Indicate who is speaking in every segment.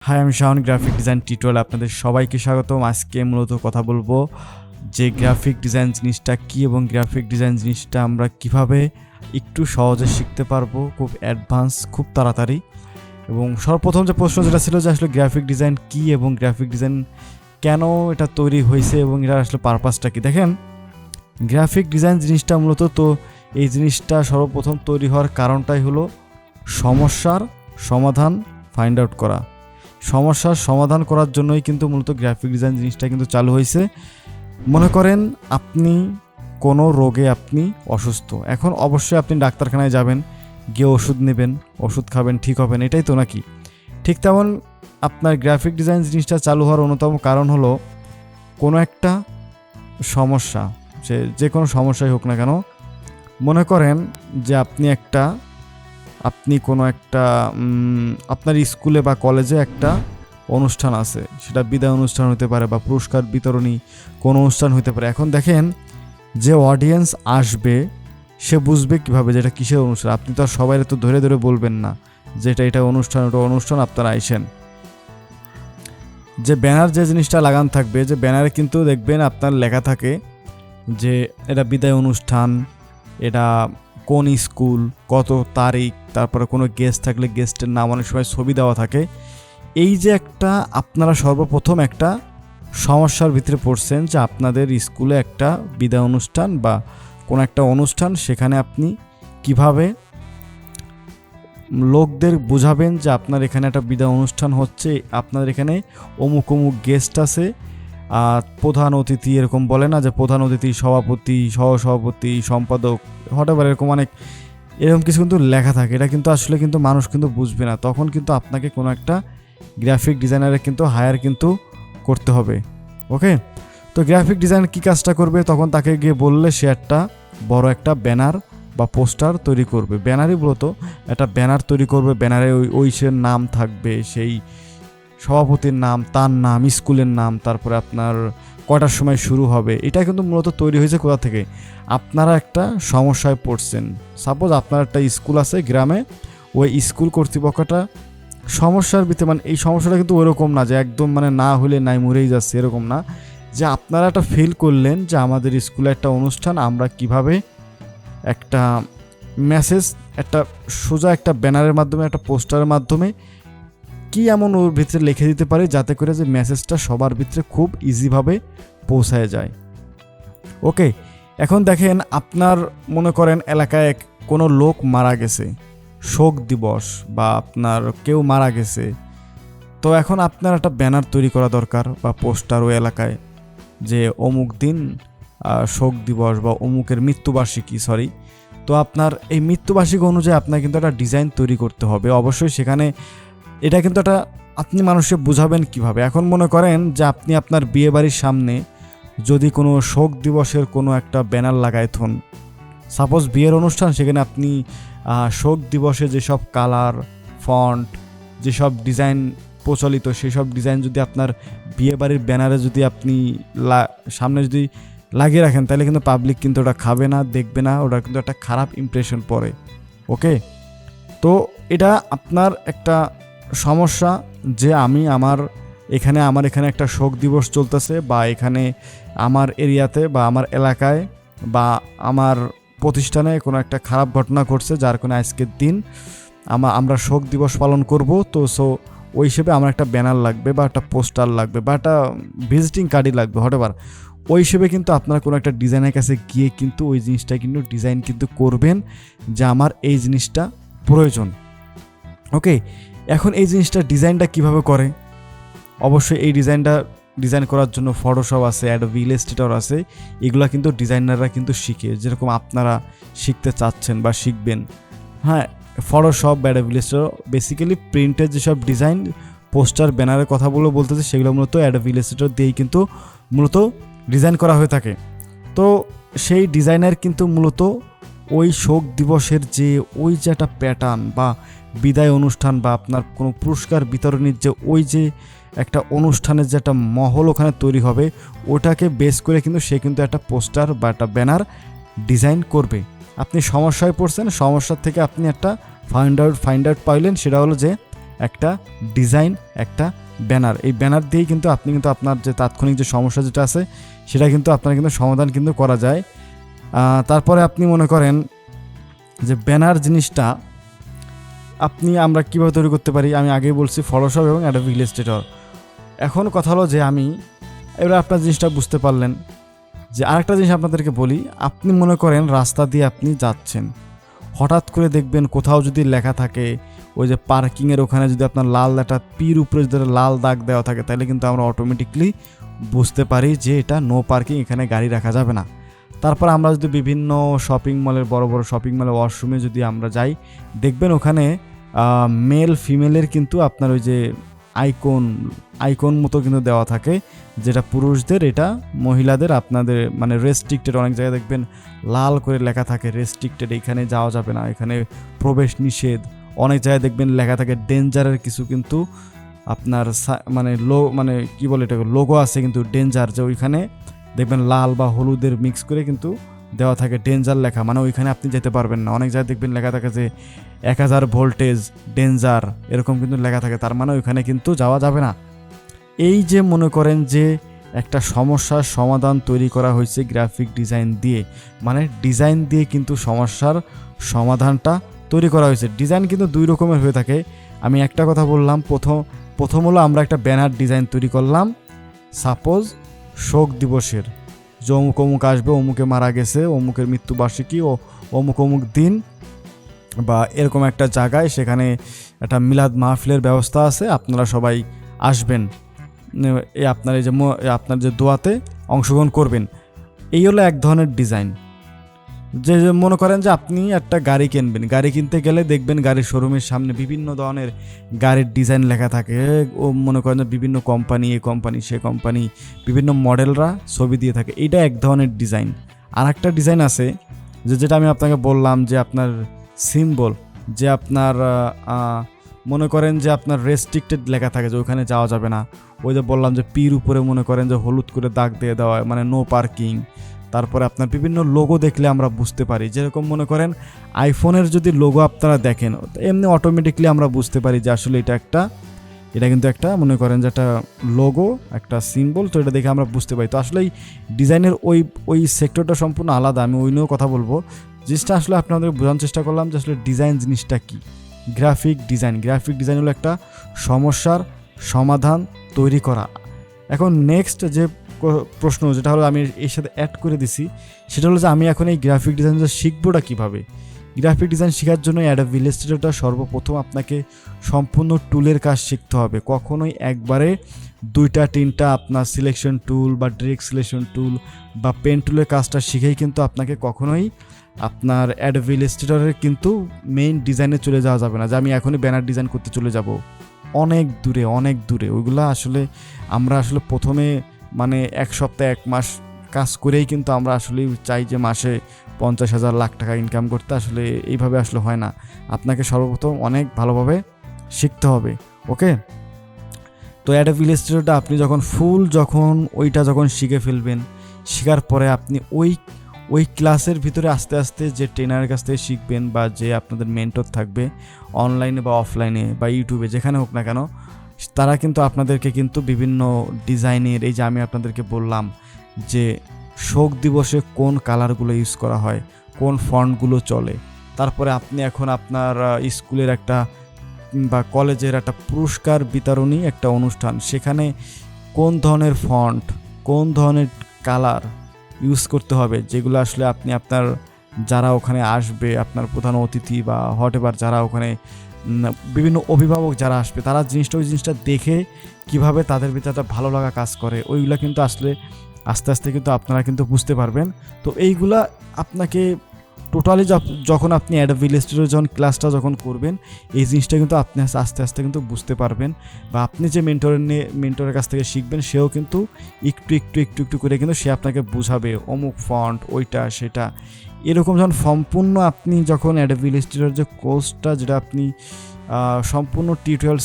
Speaker 1: High, আমি Shaon graphic design tutorial আপনাদের সবাইকে স্বাগতম। আজকে মূলত কথা বলবো যে গ্রাফিক ডিজাইন জিনিসটা কী এবং গ্রাফিক ডিজাইন জিনিসটা আমরা কিভাবে একটু সহজে শিখতে পারবো, খুব অ্যাডভান্স, খুব তাড়াতাড়ি। এবং সর্বপ্রথম যে প্রশ্ন যেটা ছিল যে আসলে গ্রাফিক ডিজাইন কী এবং গ্রাফিক ডিজাইন কেন এটা তৈরি হয়েছে এবং এটা আসলে পারপাসটা কী। দেখেন, গ্রাফিক ডিজাইন জিনিসটা মূলত তো এই জিনিসটা সর্বপ্রথম তৈরি হওয়ার কারণটাই হলো সমস্যার সমাধান ফাইন্ড আউট করা। সমস্যার সমাধান করার জন্যই কিন্তু মূলত গ্রাফিক ডিজাইন জিনিসটা কিন্তু চালু হয়েছে। মনে করেন আপনি কোনো রোগে আপনি অসুস্থ, এখন অবশ্যই আপনি ডাক্তারখানায় যাবেন, গিয়ে ওষুধ নেবেন, ওষুধ খাবেন, ঠিক হবেন, এটাই তো নাকি? ঠিক তেমন আপনার গ্রাফিক ডিজাইন জিনিসটা চালু হওয়ার অন্যতম কারণ হলো কোনো একটা সমস্যা, যে কোনো সমস্যাই হোক না কেন। মনে করেন যে আপনি কোনো একটা আপনার স্কুলে বা কলেজে একটা অনুষ্ঠান আছে, সেটা বিদায় অনুষ্ঠান হতে পারে বা পুরস্কার বিতরণী কোনো অনুষ্ঠান হতে পারে। এখন দেখেন, যে অডিয়েন্স আসবে সে বুঝবে কীভাবে যেটা কিসের অনুষ্ঠান? আপনি তো আর সবাই তো ধরে ধরে বলবেন না যে এটা অনুষ্ঠান, ওটা অনুষ্ঠান, আপনারা আইসেন। যে ব্যানার যে জিনিসটা লাগান থাকবে, যে ব্যানারে কিন্তু দেখবেন আপনার লেখা থাকে যে এটা বিদায় অনুষ্ঠান, এটা কোন স্কুল, কত তারিখ, তারপরে কোনো গেস্ট থাকলে গেস্টের নাম, অনেক সময় ছবি দেওয়া থাকে। এই যে একটা আপনারা সর্বপ্রথম একটা সমস্যার ভিতরে পড়ছেন যে আপনাদের স্কুলে একটা বিদায় অনুষ্ঠান বা কোনো একটা অনুষ্ঠান, সেখানে আপনি কিভাবে লোকদের বোঝাবেন যে আপনার এখানে একটা বিদায় অনুষ্ঠান হচ্ছে, আপনাদের এখানে অমুক অমুক গেস্ট আছে, প্রধান অতিথি, এরকম বলে না যে প্রধান অতিথি, সভাপতি, সহসভাপতি, সম্পাদক, হঠাৎ এরকম অনেক এরকম কিছু কিন্তু লেখা থাকে। এটা কিন্তু আসলে কিন্তু মানুষ কিন্তু বুঝবে না, তখন কিন্তু আপনাকে কোনো একটা গ্রাফিক ডিজাইনারে কিন্তু হায়ার কিন্তু করতে হবে। ওকে, তো গ্রাফিক ডিজাইনার কী কাজটা করবে? তখন তাকে গিয়ে বললে সে একটা বড় একটা ব্যানার বা পোস্টার তৈরি করবে। ব্যানারই মূলত একটা ব্যানার তৈরি করবে, ব্যানারে ওই সে নাম থাকবে, সেই সভাপতির নাম, তার নাম, স্কুলের নাম, তারপরে আপনার কয়টার সময় শুরু হবে। এটা কিন্তু মূলত তৈরি হয়েছে কোথা থেকে? আপনারা একটা সমস্যায় পড়ছেন। সাপোজ আপনার একটা স্কুল আছে গ্রামে, ওই স্কুল কর্তৃপক্ষটা সমস্যার ভিতরে, মানে এই সমস্যাটা কিন্তু ওইরকম না যে একদম মানে না হলে নাই মরেই যাচ্ছে, এরকম না। যে আপনারা একটা ফিল করলেন যে আমাদের স্কুলে একটা অনুষ্ঠান, আমরা কিভাবে একটা মেসেজ, একটা সোজা একটা ব্যানারের মাধ্যমে, একটা পোস্টারের মাধ্যমে কি এমন ওর ভিতরে লিখে দিতে পারে যাতে করে যে মেসেজটা সবার ভিতরে খুব ইজিভাবে পৌঁছায় যায়। ওকে, এখন দেখেন, আপনার মনে করেন এলাকায় কোনো লোক মারা গেছে, শোক দিবস বা আপনার কেউ মারা গেছে, তো এখন আপনার একটা ব্যানার তৈরি করা দরকার বা পোস্টার ওই এলাকায়, যে অমুক দিন শোক দিবস বা অমুকের মৃত্যুবার্ষিকী, তো আপনার এই মৃত্যুবার্ষিকী অনুযায়ী আপনার কিন্তু একটা ডিজাইন তৈরি করতে হবে। অবশ্যই সেখানে এটা কিন্তু একটা আপনি মানুষকে বোঝাবেন কিভাবে। এখন মনে করেন যে আপনি আপনার বিয়ে বাড়ির সামনে যদি কোনো শোক দিবসের কোনো একটা ব্যানার লাগায় থন, সাপোজ বিয়ের অনুষ্ঠান, সেখানে আপনি শোক দিবসে যেসব কালার, ফন্ট, যেসব ডিজাইন প্রচলিত, সেসব ডিজাইন যদি আপনার বিয়ে বাড়ির ব্যানারে যদি আপনি সামনে যদি লাগিয়ে রাখেন, তাহলে কিন্তু পাবলিক কিন্তু ওটা খাবে না, দেখবে না, ওটা কিন্তু একটা খারাপ ইমপ্রেশন পড়ে। ওকে, তো এটা আপনার একটা সমস্যা যে আমার এখানে একটা শোক দিবস চলতেছে, বা এখানে আমার এরিয়াতে বা আমার এলাকায় বা আমার প্রতিষ্ঠানে কোনো একটা খারাপ ঘটনা ঘটছে, যার কোনো আজকের দিন আমরা শোক দিবস পালন করব। তো ওই হিসেবে আমার একটা ব্যানার লাগবে বা একটা পোস্টার লাগবে বা একটা ভিজিটিং কার্ডই লাগবে, হঠাৎ ওই হিসেবে কিন্তু আপনার কোনো একটা ডিজাইনের কাছে গিয়ে কিন্তু ওই জিনিসটা কিন্তু ডিজাইন কিন্তু করবেন যে আমার এই জিনিসটা প্রয়োজন। ওকে, এখন এই জিনিসটা ডিজাইনটা কিভাবে করে? অবশ্যই এই ডিজাইন করার জন্য ফটোশপ আছে, অ্যাডোবি ইলাস্ট্রেটর আছে, এগুলো কিন্তু ডিজাইনাররা কিন্তু শিখে, যেরকম আপনারা শিখতে চাচ্ছেন বা শিখবেন। হ্যাঁ, ফটোশপ বা অ্যাডোবি ইলাস্ট্রেটর বেসিক্যালি প্রিন্টের যেসব ডিজাইন, পোস্টার, ব্যানারের কথাগুলো বলতেছে, সেগুলো মূলত অ্যাডোবি ইলাস্ট্রেটর দিয়েই কিন্তু মূলত ডিজাইন করা হয়ে থাকে। তো সেই ডিজাইনার কিন্তু মূলত ওই শোক দিবসের যে একটা প্যাটার্ন বা বিদায় অনুষ্ঠান বা আপনার কোনো পুরস্কার বিতরণের ওই যে একটা অনুষ্ঠানের যে একটা মহল ওখানে তৈরি হবে, ওটাকে বেস করে কিন্তু সে কিন্তু একটা পোস্টার বা একটা ব্যানার ডিজাইন করবে। আপনি সমস্যায় পড়ছেন, সমস্যার থেকে আপনি একটা ফাইন্ড আউট পাইলেন, সেটা হলো যে একটা ডিজাইন, একটা ব্যানার। এই ব্যানার দিয়েই কিন্তু আপনি কিন্তু আপনার যে তাৎক্ষণিক যে সমস্যা যেটা আছে সেটা কিন্তু আপনার কিন্তু সমাধান কিন্তু করা যায়। তারপরে আপনি মনে করেন যে ব্যানার জিনিসটা আমরা কীভাবে তৈরি করতে পারি, আমি আগেই বলছি ফটোশপ এবং অ্যাডোবি ইলাস্ট্রেটর। এখন কথা হলো যে এবার আপনার জিনিসটা বুঝতে পারলেন। যে আরেকটা জিনিস আপনাদেরকে বলি, আপনি মনে করেন রাস্তা দিয়ে আপনি যাচ্ছেন, হঠাৎ করে দেখবেন কোথাও যদি লেখা থাকে ওই যে পার্কিংয়ের ওখানে যদি আপনার লাল একটা পির উপরে যদি লাল দাগ দেওয়া থাকে, তাহলে কিন্তু আমরা অটোমেটিকলি বুঝতে পারি যে এটা নো পার্কিং, এখানে গাড়ি রাখা যাবে না। তারপর আমরা যদি বিভিন্ন শপিং মলের বড় বড় শপিং মলের ওয়াশরুমে যদি আমরা যাই, দেখবেন ওখানে মেল ফিমেলের কিন্তু আপনার ওই যে আইকন মতো কিন্তু দেওয়া থাকে, যেটা পুরুষদের, এটা মহিলাদের আপনাদের মানে রেস্ট্রিক্টেড। অনেক জায়গায় দেখবেন লাল করে লেখা থাকে রেস্ট্রিক্টেড, এখানে যাওয়া যাবে না, এখানে প্রবেশ নিষেধ। অনেক জায়গায় দেখবেন লেখা থাকে ডেঞ্জারের কিছু কিন্তু আপনার মানে কি বলে এটাকে লোগো আছে কিন্তু ডেঞ্জার, যে ওইখানে দেখবেন লাল বা হলুদের মিক্স করে কিন্তু দেওয়া থাকে ডেঞ্জার লেখা, মানে ওইখানে আপনি যেতে পারবেন না। অনেক জায়গায় দেখবেন লেখা থাকে যে 1000 ভোল্টেজ ডেঞ্জার, এরকম কিন্তু লেখা থাকে, তার মানে ওইখানে কিন্তু যাওয়া যাবে না। এই যে মনে করেন যে একটা সমস্যার সমাধান তৈরি করা হয়েছে গ্রাফিক ডিজাইন দিয়ে, মানে ডিজাইন দিয়ে কিন্তু সমস্যার সমাধানটা তৈরি করা হয়েছে। ডিজাইন কিন্তু 2 রকমের হয়ে থাকে। আমি একটা কথা বললাম, প্রথম হলো আমরা একটা ব্যানার ডিজাইন তৈরি করলাম, সাপোজ শোক দিবসের, যে অমুক আসবে, অমুকে মারা গেছে, অমুকের মৃত্যুবার্ষিকী ও অমুক দিন, বা এরকম একটা জায়গায় সেখানে একটা মিলাদ মাহফিলের ব্যবস্থা আছে, আপনারা সবাই আসবেন, আপনার যে দোয়াতে অংশগ্রহণ করবেন। এই হলো এক ধরনের ডিজাইন। যে মনে করেন যে আপনি একটা গাড়ি কিনবেন, গাড়ি কিনতে গেলে দেখবেন গাড়ির শোরুমের সামনে বিভিন্ন ধরনের গাড়ির ডিজাইন লেখা থাকে, ও মনে করেন যে বিভিন্ন company, a company say company, বিভিন্ন মডেলরা ছবি দিয়ে থাকে, এইটা এক ধরনের ডিজাইন। আর একটা ডিজাইন আছে যেটা আমি আপনাকে বললাম, যে আপনার সিম্বল, যে আপনার মনে করেন যে আপনার রেস্ট্রিক্টেড লেখা থাকে, যে ওখানে যাওয়া যাবে না। ওই যে বললাম যে পির উপরে মনে করেন যে হলুদ করে দাগ দিয়ে দেওয়া, মানে নো পার্কিং। তারপরে আপনার বিভিন্ন লোগো দেখলে আমরা বুঝতে পারি, যেরকম মনে করেন আইফোনের যদি লোগো আপনারা দেখেন, এমনি অটোমেটিকলি আমরা বুঝতে পারি যে আসলে এটা কিন্তু একটা মনে করেন যে একটা লোগো, একটা সিম্বল, তো এটা দেখে আমরা বুঝতে পারি। তো আসলে এই ডিজাইনের ওই সেক্টরটা সম্পূর্ণ আলাদা, আমি ওই নিয়েও কথা বলবো। জিনিসটা আসলে আপনাদের বোঝানোর চেষ্টা করলাম যে আসলে ডিজাইন জিনিসটা কি। গ্রাফিক ডিজাইন হলো একটা সমস্যার সমাধান তৈরি করা। এখন নেক্সট যে প্রশ্ন, যেটা হলো আমি এর সাথে অ্যাড করে দিছি, সেটা হলো যে আমি এখন এই গ্রাফিক ডিজাইনটা শিখবোটা কীভাবে। গ্রাফিক ডিজাইন শেখার জন্য অ্যাডোবি ইলাস্ট্রেটরটা সর্বপ্রথম আপনাকে সম্পূর্ণ টুলের কাজ শিখতে হবে। কখনোই একবারে 2-3টা আপনার সিলেকশন টুল বা ডিরেক্ট সিলেকশন টুল বা পেন টুলের কাজটা শিখেই কিন্তু আপনাকে কখনোই আপনার অ্যাডোবি ইলাস্ট্রেটরের কিন্তু মেইন ডিজাইনে চলে যাওয়া যাবে না, যে আমি এখনই ব্যানার ডিজাইন করতে চলে যাব অনেক দূরে। ওইগুলো আসলে আমরা আসলে প্রথমে মানে 1 সপ্তাহ 1 মাস কাজ করেই কিন্তু আমরা আসলে চাই যে মাসে 50,000 লাখ টাকা ইনকাম করতে, আসলে এইভাবে আসলে হয় না। আপনাকে সর্বপ্রথম অনেক ভালোভাবে শিখতে হবে। ওকে, তো অ্যাডোবি ইলাস্ট্রেটরটা আপনি যখন ওইটা শিখে ফেলবেন, শেখার পরে আপনি ওই ক্লাসের ভিতরে আস্তে আস্তে যে ট্রেনারের কাছ থেকে শিখবেন, বা যে আপনাদের মেন্টর থাকবে অনলাইনে বা অফলাইনে বা ইউটিউবে, যেখানে হোক না কেন, তারা কিন্তু আপনাদেরকে কিন্তু বিভিন্ন ডিজাইনের, এই যে আমি আপনাদেরকে বললাম যে শোক দিবসে কোন কালারগুলো ইউজ করা হয়, কোন ফন্টগুলো চলে, তারপরে আপনি এখন আপনার স্কুলের একটা বা কলেজের একটা পুরস্কার বিতরণী একটা অনুষ্ঠান, সেখানে কোন ধরনের ফন্ট, কোন ধরনের কালার ইউজ করতে হবে, যেগুলো আসলে আপনি আপনার যারা ওখানে আসবে, আপনার প্রধান অতিথি বা হোয়াটএভার যারা ওখানে বিভিন্ন অভিভাবক যারা আসবে, তারা ওই জিনিসটা দেখে কিভাবে তাদের ভিতরে একটা ভালো লাগা কাজ করে, ওইগুলা কিন্তু আসলে আস্তে আস্তে কিন্তু আপনারা কিন্তু বুঝতে পারবেন। তো এইগুলা আপনাকে টোটালি যখন আপনি অ্যাডোবি ইলাস্ট্রেটর ক্লাসটা করবেন, এই জিনিসটা কিন্তু আপনি আস্তে আস্তে কিন্তু বুঝতে পারবেন, বা আপনি যে মেন্টরের কাছ থেকে শিখবেন, সেও কিন্তু একটু করে কিন্তু সে আপনাকে বুঝাবে অমুক ফন্ট, ওইটা সেটা, এরকম সম্পূর্ণ আপনি যখন অ্যাডোবি ইলাস্ট্রেটর যে কোর্সটা, যেটা আপনি সম্পূর্ণ টিউটোরিয়াল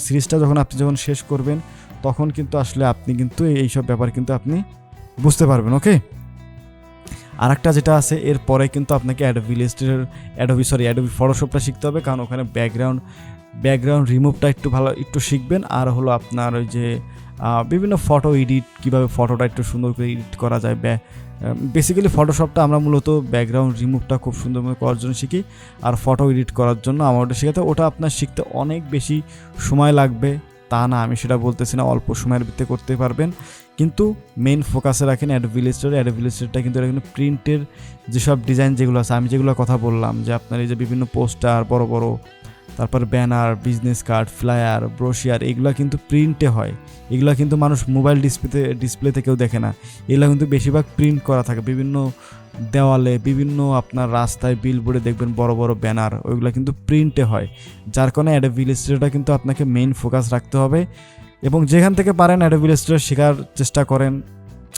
Speaker 1: সিরিজটা আপনি শেষ করবেন, তখন কিন্তু আসলে আপনি কিন্তু এইসব ব্যাপার কিন্তু আপনি বুঝতে পারবেন। ওকে, আর একটা যেটা আছে, এরপরে কিন্তু আপনাকে অ্যাডোবি ফটোশপটা শিখতে হবে, কারণ ওখানে ব্যাকগ্রাউন্ড রিমুভটা একটু শিখবেন। আর হলো আপনার ওই যে বিভিন্ন ফটো এডিট, কীভাবে ফটোটা একটু সুন্দর করে এডিট করা যায়। বেসিক্যালি ফটোশপটা আমরা মূলত ব্যাকগ্রাউন্ড রিমুভটা খুব সুন্দরভাবে করার জন্য শিখি, আর ফটো এডিট করার জন্য আমার ওটা শেখাতে, ওটা আপনার শিখতে অনেক বেশি সময় লাগবে তা না, আমি সেটা বলতেছি না, অল্প সময়ের ভিতরে করতে পারবেন। কিন্তু মেইন ফোকাসে রাখেন অ্যাডোবি ইলাস্ট্রেটর। অ্যাডোবি ইলাস্ট্রেটরটা কিন্তু এটা কিন্তু প্রিন্টের যেসব ডিজাইন যেগুলো আছে, আমি যেগুলো কথা বললাম, যে আপনার এই যে বিভিন্ন পোস্টার বড় বড়, তারপর banner, business card, flyer, brochure, এগুলো কিন্তু প্রিন্টে হয়। এগুলো কিন্তু মানুষ মোবাইল ডিসপ্লেতে কেউ দেখে না, এগুলো কিন্তু বেশিরভাগ প্রিন্ট করা থাকে বিভিন্ন দেওয়ালে, বিভিন্ন আপনার রাস্তায় বিলবোর্ডে দেখবেন বড় বড় ব্যানার, ওইগুলো কিন্তু প্রিন্টে হয়। যার কারণে অ্যাডোবি ইলাস্ট্রেটরটা কিন্তু আপনাকে মেইন ফোকাস রাখতে হবে, এবং যেখান থেকে পারেন অ্যাডোবি ইলাস্ট্রেটর শেখার চেষ্টা করেন।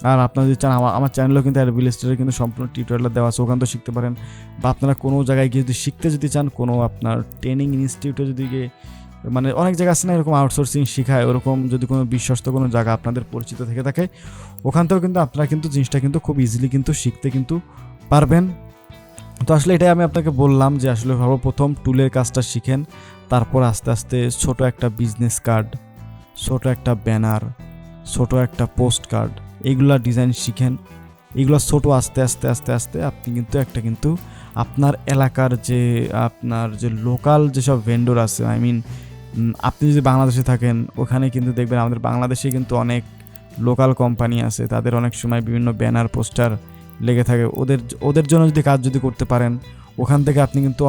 Speaker 1: আর আপনারা যদি চান, আমার চ্যানেলেও কিন্তু অ্যাডোবি ইলাস্ট্রেটর কিন্তু সম্পূর্ণ টিউটোরিয়াল দেওয়া আছে, ওখান থেকে শিখতে পারেন। বা আপনারা কোনো জায়গায় গিয়ে যদি শিখতে চান, কোনো আপনার ট্রেনিং ইনস্টিটিউটে যদি গিয়ে, মানে অনেক জায়গা আছে না এরকম আউটসোর্সিং শেখায়, ওরকম যদি কোনো বিশ্বস্ত কোনো জায়গা আপনাদের পরিচিত থেকে থাকে, ওখান থেকেও কিন্তু আপনারা কিন্তু জিনিসটা কিন্তু খুব ইজিলি কিন্তু শিখতে কিন্তু পারবেন। তো আসলে এটাই আমি আপনাকে বললাম যে আসলে সর্বপ্রথম টুলের কাজটা শিখেন, তারপর আস্তে আস্তে ছোট একটা বিজনেস কার্ড, ছোট একটা ব্যানার, ছোট একটা পোস্ট কার্ড, এইগুলা ডিজাইন শিখেন। এগুলো ছোট আস্তে আস্তে আস্তে আস্তে আপনি কিন্তু আপনার এলাকার যে আপনার যে লোকাল যেসব ভেন্ডর আছে, আপনি যদি বাংলাদেশে থাকেন, ওখানে কিন্তু দেখবেন আমাদের বাংলাদেশে কিন্তু অনেক লোকাল কোম্পানি আছে, তাদের অনেক সময় বিভিন্ন ব্যানার পোস্টার লেগে থাকে। ওদের জন্য যদি কাজ করতে পারেন, ওখান থেকে আপনি কিন্তু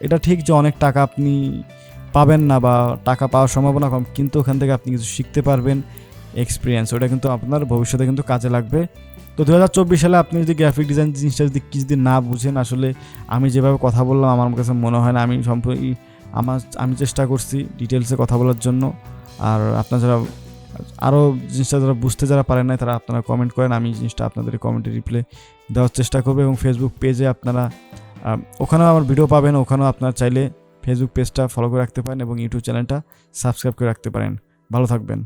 Speaker 1: এটা ঠিক যে অনেক টাকা আপনি পাবেন না, বা টাকা পাওয়ার সম্ভাবনা কম, কিন্তু ওখান থেকে আপনি কিছু শিখতে পারবেন, এক্সপিরিয়েন্স, ওটা কিন্তু আপনার ভবিষ্যতে কিন্তু কাজে লাগবে। তো 2024 সালে আপনি যদি গ্রাফিক ডিজাইন জিনিসটা যদি না বুঝেন, আসলে আমি যেভাবে কথা বললাম আমার কাছে মনে হয় না আমি চেষ্টা করছি ডিটেলসে কথা বলার জন্য। আর আপনারা যারা আরও জিনিসটা যারা পারেন না, তারা আপনারা কমেন্ট করেন, আমি জিনিসটা আপনাদের কমেন্টে রিপ্লাই দেওয়ার চেষ্টা করবো। এবং ফেসবুক পেজে আপনারা ওখানেও আমার ভিডিও পাবেন, ওখানেও আপনারা চাইলে ফেসবুক পেজটা ফলো করে রাখতে পারেন এবং ইউটিউব চ্যানেলটা সাবস্ক্রাইব করে রাখতে পারেন। ভালো থাকবেন।